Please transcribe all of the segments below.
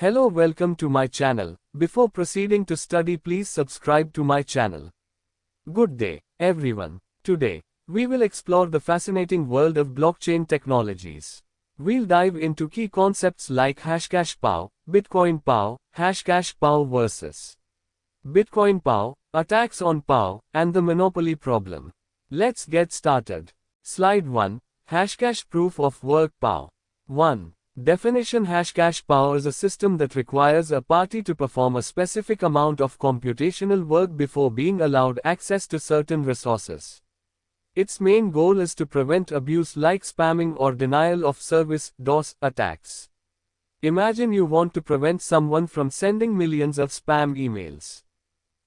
Hello, welcome to my channel. Before proceeding to study, please subscribe to my channel. Good day, everyone. Today, we will explore the fascinating world of blockchain technologies. We'll dive into key concepts like Hashcash PoW, Bitcoin PoW, Hashcash PoW versus Bitcoin PoW, attacks on PoW, and the monopoly problem. Let's get started. Slide 1. Hashcash Proof of Work PoW. 1. Definition: Hashcash PoW is a system that requires a party to perform a specific amount of computational work before being allowed access to certain resources. Its main goal is to prevent abuse like spamming or denial of service (DOS) attacks. Imagine you want to prevent someone from sending millions of spam emails.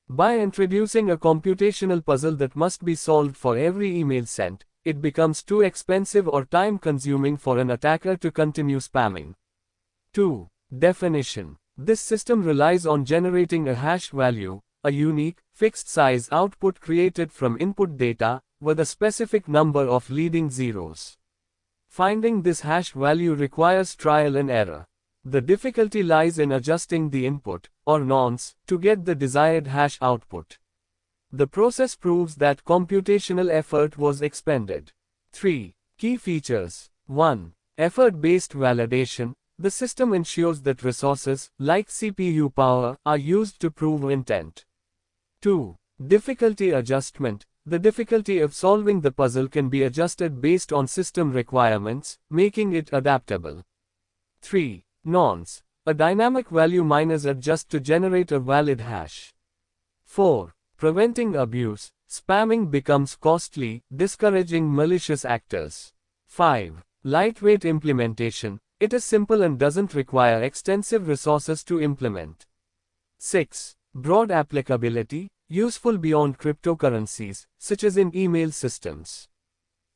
By introducing a computational puzzle that must be solved for every email sent, it becomes too expensive or time-consuming for an attacker to continue spamming. 2. Definition: this system relies on generating a hash value, a unique, fixed-size output created from input data, with a specific number of leading zeros. Finding this hash value requires trial and error. The difficulty lies in adjusting the input, or nonce, to get the desired hash output. The process proves that computational effort was expended. 3. Key features. 1. Effort-based validation. The system ensures that resources, like CPU power, are used to prove intent. 2. Difficulty adjustment. The difficulty of solving the puzzle can be adjusted based on system requirements, making it adaptable. 3. Nonce. A dynamic value miners adjust to generate a valid hash. 4. Preventing abuse. Spamming becomes costly, discouraging malicious actors. 5. Lightweight implementation. It is simple and doesn't require extensive resources to implement. 6. Broad applicability. Useful beyond cryptocurrencies, such as in email systems.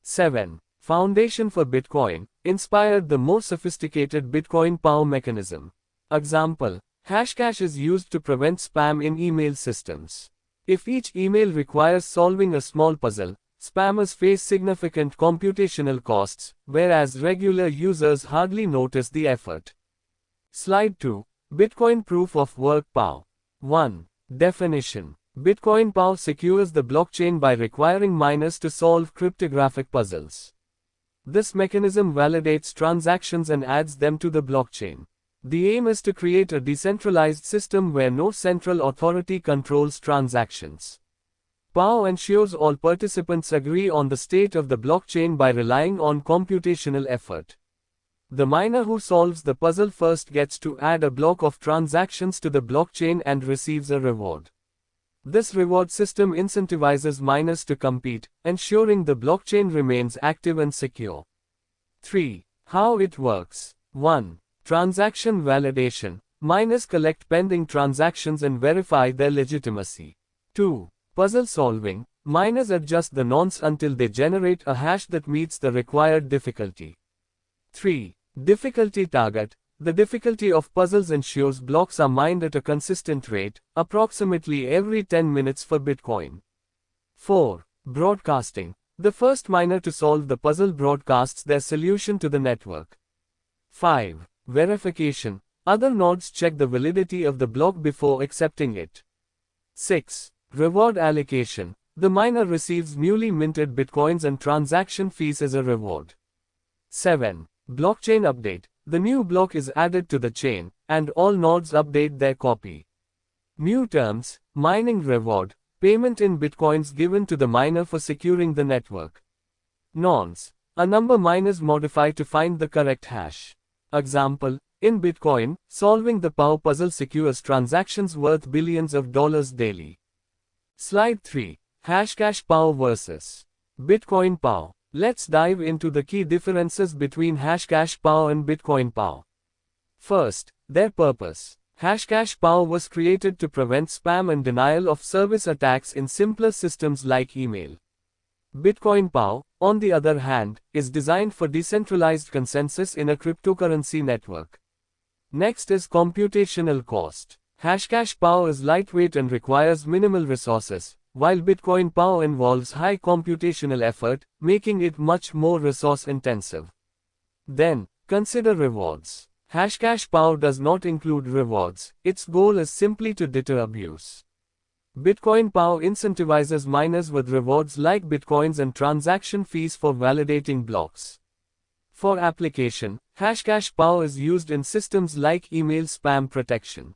7. Foundation for Bitcoin. Inspired the more sophisticated Bitcoin PoW mechanism. Example: Hashcash is used to prevent spam in email systems. If each email requires solving a small puzzle, spammers face significant computational costs, whereas regular users hardly notice the effort. Slide 2. Bitcoin Proof of Work PoW. 1. Definition: Bitcoin PoW secures the blockchain by requiring miners to solve cryptographic puzzles. This mechanism validates transactions and adds them to the blockchain. The aim is to create a decentralized system where no central authority controls transactions. PoW ensures all participants agree on the state of the blockchain by relying on computational effort. The miner who solves the puzzle first gets to add a block of transactions to the blockchain and receives a reward. This reward system incentivizes miners to compete, ensuring the blockchain remains active and secure. 3. How it works. 1. Transaction validation. Miners collect pending transactions and verify their legitimacy. 2. Puzzle solving. Miners adjust the nonce until they generate a hash that meets the required difficulty. 3. Difficulty target. The difficulty of puzzles ensures blocks are mined at a consistent rate, approximately every 10 minutes for Bitcoin. 4. Broadcasting. The first miner to solve the puzzle broadcasts their solution to the network. 5. Verification. Other nodes check the validity of the block before accepting it. 6. Reward allocation. The miner receives newly minted bitcoins and transaction fees as a reward. 7. Blockchain update. The new block is added to the chain, and all nodes update their copy. New terms: mining reward, payment in bitcoins given to the miner for securing the network. Nonce. A number miners modify to find the correct hash. Example: in Bitcoin, solving the PoW puzzle secures transactions worth billions of dollars daily. Slide 3. Hashcash PoW versus Bitcoin PoW. Let's dive into the key differences between Hashcash PoW and Bitcoin PoW. First, their purpose. Hashcash PoW was created to prevent spam and denial of service attacks in simpler systems like email. Bitcoin PoW, on the other hand, is designed for decentralized consensus in a cryptocurrency network. Next is computational cost. Hashcash PoW is lightweight and requires minimal resources, while Bitcoin PoW involves high computational effort, making it much more resource intensive. Then, consider rewards. Hashcash PoW does not include rewards, its goal is simply to deter abuse. Bitcoin PoW incentivizes miners with rewards like bitcoins and transaction fees for validating blocks. For application, Hashcash PoW is used in systems like email spam protection.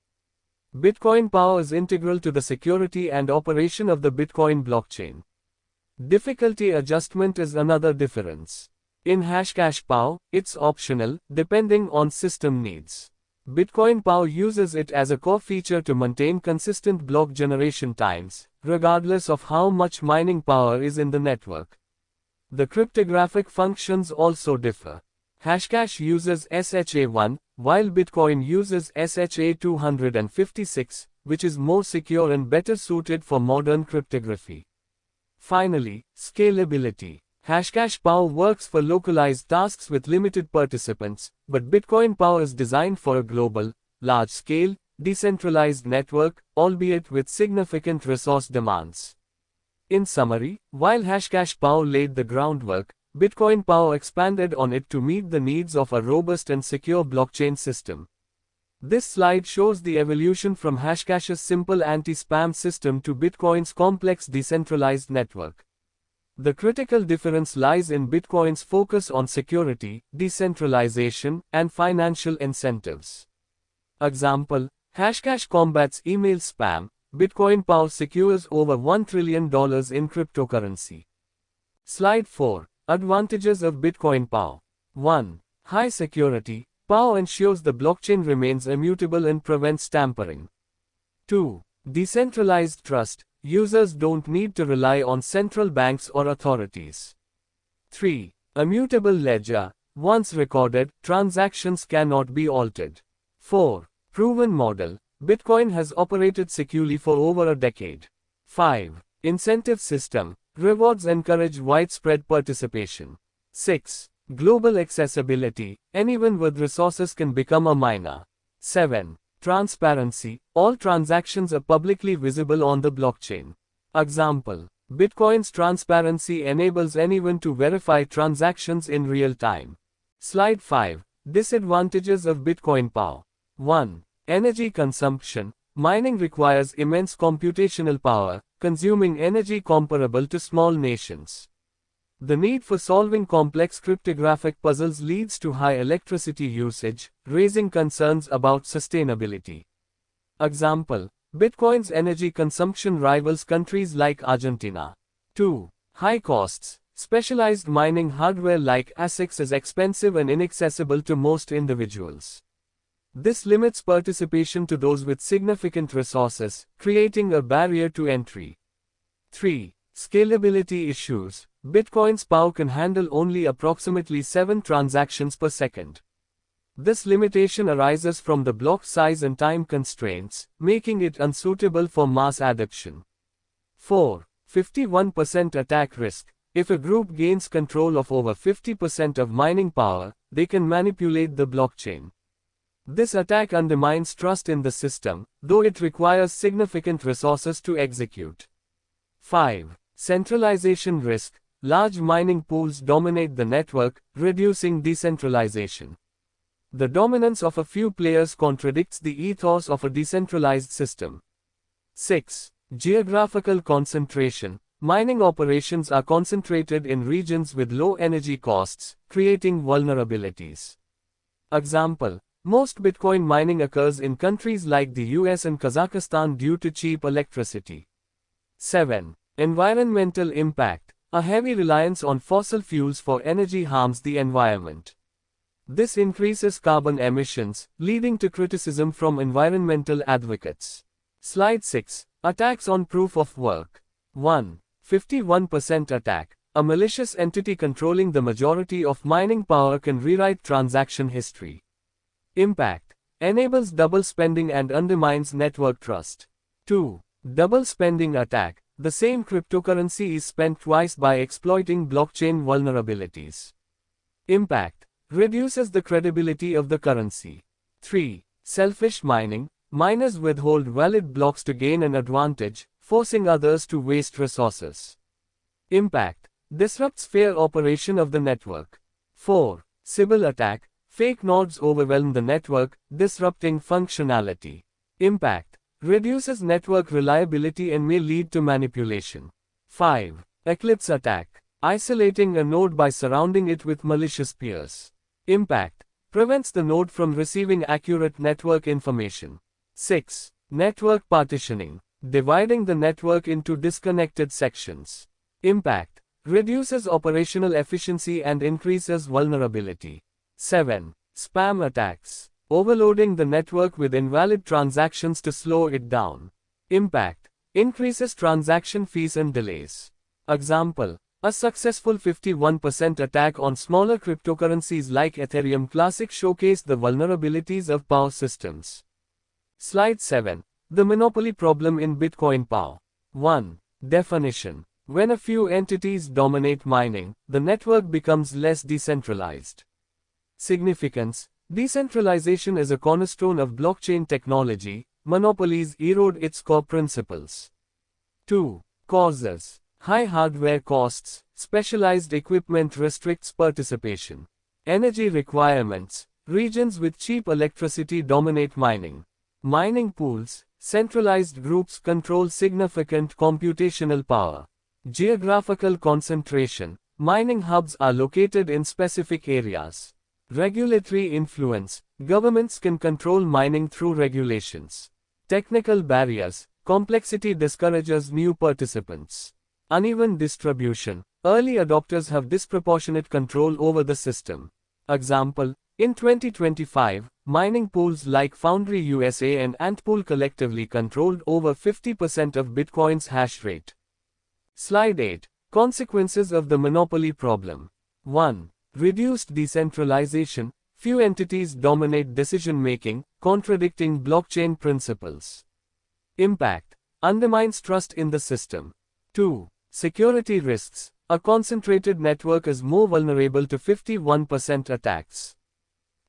Bitcoin PoW is integral to the security and operation of the Bitcoin blockchain. Difficulty adjustment is another difference. In Hashcash PoW, it's optional, depending on system needs. Bitcoin PoW uses it as a core feature to maintain consistent block generation times, regardless of how much mining power is in the network. The cryptographic functions also differ. Hashcash uses SHA-1, while Bitcoin uses SHA-256, which is more secure and better suited for modern cryptography. Finally, scalability. Hashcash PoW works for localized tasks with limited participants, but Bitcoin PoW is designed for a global, large-scale, decentralized network, albeit with significant resource demands. In summary, while Hashcash PoW laid the groundwork, Bitcoin PoW expanded on it to meet the needs of a robust and secure blockchain system. This slide shows the evolution from Hashcash's simple anti-spam system to Bitcoin's complex decentralized network. The critical difference lies in Bitcoin's focus on security, decentralization, and financial incentives. Example: Hashcash combats email spam, Bitcoin PoW secures over $1 trillion in cryptocurrency. Slide 4. Advantages of Bitcoin PoW. 1. High security. PoW ensures the blockchain remains immutable and prevents tampering. 2. Decentralized trust. Users don't need to rely on central banks or authorities. 3. Immutable ledger. Once recorded, transactions cannot be altered. 4. Proven model. Bitcoin has operated securely for over a decade. 5. Incentive system. Rewards encourage widespread participation. 6. Global accessibility. Anyone with resources can become a miner. 7. Transparency. All transactions are publicly visible on the blockchain. Example: Bitcoin's transparency enables anyone to verify transactions in real time. Slide 5. Disadvantages of Bitcoin PoW. 1. Energy consumption. Mining requires immense computational power, consuming energy comparable to small nations. The need for solving complex cryptographic puzzles leads to high electricity usage, raising concerns about sustainability. Example: Bitcoin's energy consumption rivals countries like Argentina. 2. High costs. Specialized mining hardware like ASICs is expensive and inaccessible to most individuals. This limits participation to those with significant resources, creating a barrier to entry. 3. Scalability issues. Bitcoin's PoW can handle only approximately 7 transactions per second. This limitation arises from the block size and time constraints, making it unsuitable for mass adoption. 4. 51% attack risk. If a group gains control of over 50% of mining power, they can manipulate the blockchain. This attack undermines trust in the system, though it requires significant resources to execute. 5. Centralization risk. Large mining pools dominate the network, reducing decentralization. The dominance of a few players contradicts the ethos of a decentralized system. 6. Geographical concentration. Mining operations are concentrated in regions with low energy costs, creating vulnerabilities. Example: most Bitcoin mining occurs in countries like the US and Kazakhstan due to cheap electricity. 7. Environmental impact. A heavy reliance on fossil fuels for energy harms the environment. This increases carbon emissions, leading to criticism from environmental advocates. Slide 6. Attacks on proof of work. 1. 51% attack. A malicious entity controlling the majority of mining power can rewrite transaction history. Impact. Enables double spending and undermines network trust. 2. Double spending attack. The same cryptocurrency is spent twice by exploiting blockchain vulnerabilities. Impact. Reduces the credibility of the currency. 3. Selfish mining. Miners withhold valid blocks to gain an advantage, forcing others to waste resources. Impact. Disrupts fair operation of the network. 4. Sybil attack. Fake nodes overwhelm the network, disrupting functionality. Impact: reduces network reliability and may lead to manipulation. 5. Eclipse attack: isolating a node by surrounding it with malicious peers. Impact: prevents the node from receiving accurate network information. 6. Network partitioning: dividing the network into disconnected sections. Impact: reduces operational efficiency and increases vulnerability. 7. Spam attacks: overloading the network with invalid transactions to slow it down. Impact: increases transaction fees and delays. Example: a successful 51% attack on smaller cryptocurrencies like Ethereum Classic showcased the vulnerabilities of PoW systems. Slide 7. The monopoly problem in Bitcoin PoW. 1. Definition: when a few entities dominate mining, the network becomes less decentralized. Significance: decentralization is a cornerstone of blockchain technology. Monopolies erode its core principles. 2. Causes: high hardware costs, specialized equipment restricts participation. Energy requirements: regions with cheap electricity dominate mining. Mining pools: centralized groups control significant computational power. Geographical concentration: mining hubs are located in specific areas. Regulatory influence: governments can control mining through regulations. Technical barriers: complexity discourages new participants. Uneven distribution: early adopters have disproportionate control over the system. Example: in 2025, mining pools like Foundry USA and Antpool collectively controlled over 50% of Bitcoin's hash rate. Slide 8. Consequences of the monopoly problem. 1. Reduced decentralization: few entities dominate decision-making, contradicting blockchain principles. Impact: undermines trust in the system. 2. Security risks: a concentrated network is more vulnerable to 51% attacks.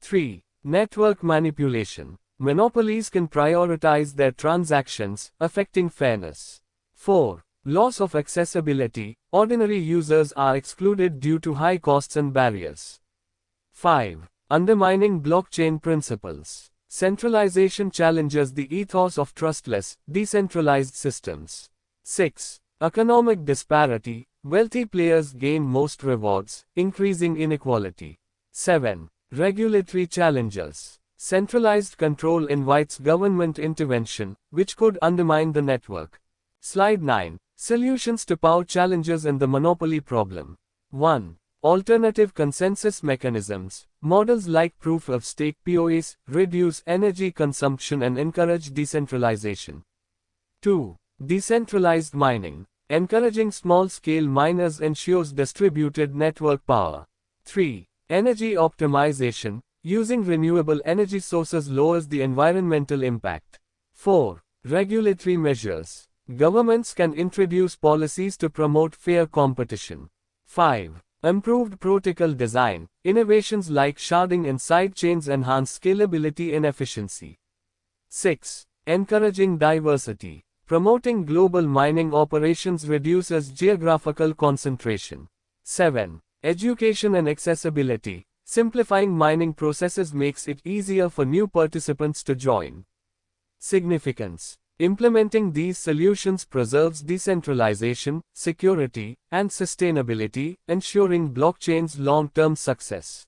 3. Network manipulation: monopolies can prioritize their transactions, affecting fairness. 4. Loss of accessibility: ordinary users are excluded due to high costs and barriers. 5. Undermining blockchain principles: centralization challenges the ethos of trustless, decentralized systems. 6. Economic disparity: wealthy players gain most rewards, increasing inequality. 7. Regulatory challenges: centralized control invites government intervention, which could undermine the network. Slide 9. Solutions to PoW challenges and the monopoly problem. 1. Alternative consensus mechanisms: models like proof-of-stake PoAs reduce energy consumption and encourage decentralization. 2. Decentralized mining: encouraging small-scale miners ensures distributed network power. 3. Energy optimization: using renewable energy sources lowers the environmental impact. 4. Regulatory measures: governments can introduce policies to promote fair competition. 5. Improved protocol design: innovations like sharding and sidechains enhance scalability and efficiency. 6. Encouraging diversity: promoting global mining operations reduces geographical concentration. 7. Education and accessibility: simplifying mining processes makes it easier for new participants to join. Significance: implementing these solutions preserves decentralization, security, and sustainability, ensuring blockchain's long-term success.